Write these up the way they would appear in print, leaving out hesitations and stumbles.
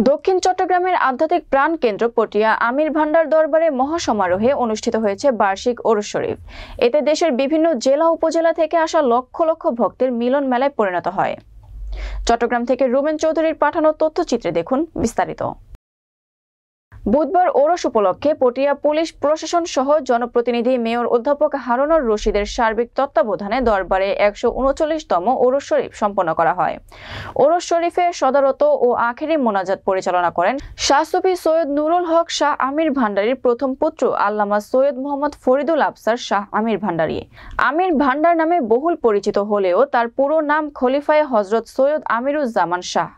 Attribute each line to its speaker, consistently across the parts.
Speaker 1: দক্ষিণ চট্টগ্রামের আধ্যাত্মিক প্রাণকেন্দ্র পটিয়া আমির ভান্ডার দরবারে মহাসমারোহে অনুষ্ঠিত হয়েছে বার্ষিক ওরস শরীফ। এতে দেশের বিভিন্ন জেলা উপজেলা থেকে আসা লক্ষ লক্ষ ভক্তের মিলন মেলায় পরিণত হয়। চট্টগ্রাম থেকে রুবেন চৌধুরীর পাঠানো তথ্যচিত্রে দেখুন বিস্তারিত। বুধবার ওরস উপলক্ষে পটিয়া পুলিশ প্রশাসন সহ জনপ্রতিনিধি মেয়র অধ্যাপক হারুনুর রশিদের সার্বিক তত্ত্বাবধানে দরবারে 139তম ওরস শরীফ সম্পন্ন করা হয়। ওরস শরীফে সদারত ও আখেরি মোনাজাত পরিচালনা করেন শাহ সুফি সৈয়দ নুরুল হক শাহ আমির ভান্ডারীর প্রথম পুত্র আল্লামা সৈয়দ মোহাম্মদ ফরিদুল আফসার শাহ আমির ভান্ডারী। আমির ভান্ডার নামে বহুল পরিচিত হলেও তার পুরো নাম খলিফায়ে হযরত সৈয়দ আমিরুজ্জামান শাহ।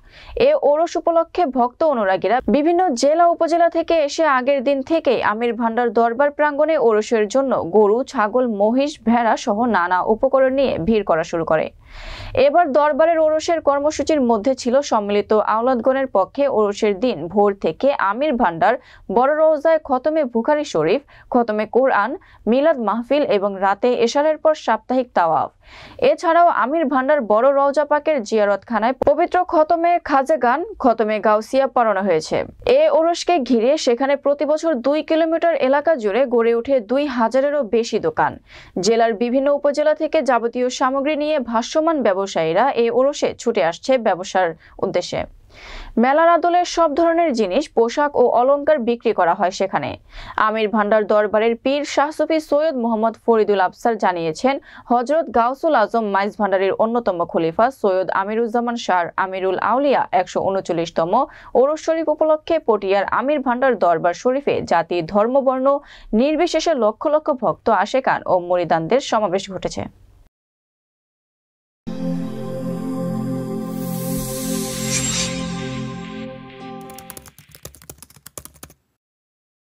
Speaker 1: এ ওরস উপলক্ষে ভক্ত অনুরাগীরা বিভিন্ন জেলা উপজেলা থেকে এসে আগের দিন থেকেই আমির ভান্ডার দরবার প্রাঙ্গণে ওরসের জন্য গরু, ছাগল, মহিষ, ভেড়া সহ নানা উপকরণ নিয়ে ভিড় করা শুরু করে। এবার দরবারের ওরসের কর্মসূচির মধ্যে ছিল সম্মিলিত আওলাদগণের পক্ষে ওরসের দিন ভোর থেকে আমির ভান্ডার বড় রওজায় খতমে বুখারী শরীফ, খতমে কোরআন, মিলাদ মাহফিল এবং রাতে এশারের পর সাপ্তাহিক তাওয়াফ। এছাড়াও আমির ভান্ডার বড় রওজা পাকের জিয়ারতখানায় পবিত্র খতমে খাজেগান, খতমে গাউসিয়া পড়ানো হয়েছে। এ ওরসকে ঘিরে সেখানে প্রতি বছর 2 কিলোমিটার এলাকা জুড়ে গড়ে ওঠে 2000-এরও বেশি দোকান। জেলার বিভিন্ন উপজেলা থেকে যাবতীয় সামগ্রী নিয়ে ভাষ্যমান ব্যবসায়ীরা এই ওরসে ছুটে আসছে ব্যবসার উদ্দেশ্যে। মেলার আদলে সব ধরনের জিনিস, পোশাক ও অলংকার বিক্রি করা হয় সেখানে। আমির ভান্ডার দরবারের পীর শাহ সুফি সৈয়দ মোহাম্মদ ফরিদুল আফসার জানিয়েছেন, হযরত গাউসুল আজম মাইজ ভান্ডারীর অন্যতম খলিফা সৈয়দ আমিরুজ্জামান শাহ আমিরুল আউলিয়া 139তম ওরস শরীফ উপলক্ষে পটিয়ার আমির ভান্ডার দরবার শরীফে জাতি, ধর্ম, বর্ণ নির্বিশেষে লক্ষ লক্ষ ভক্ত, আশেকান ও মুরিদানদের সমাবেশ ঘটেছে।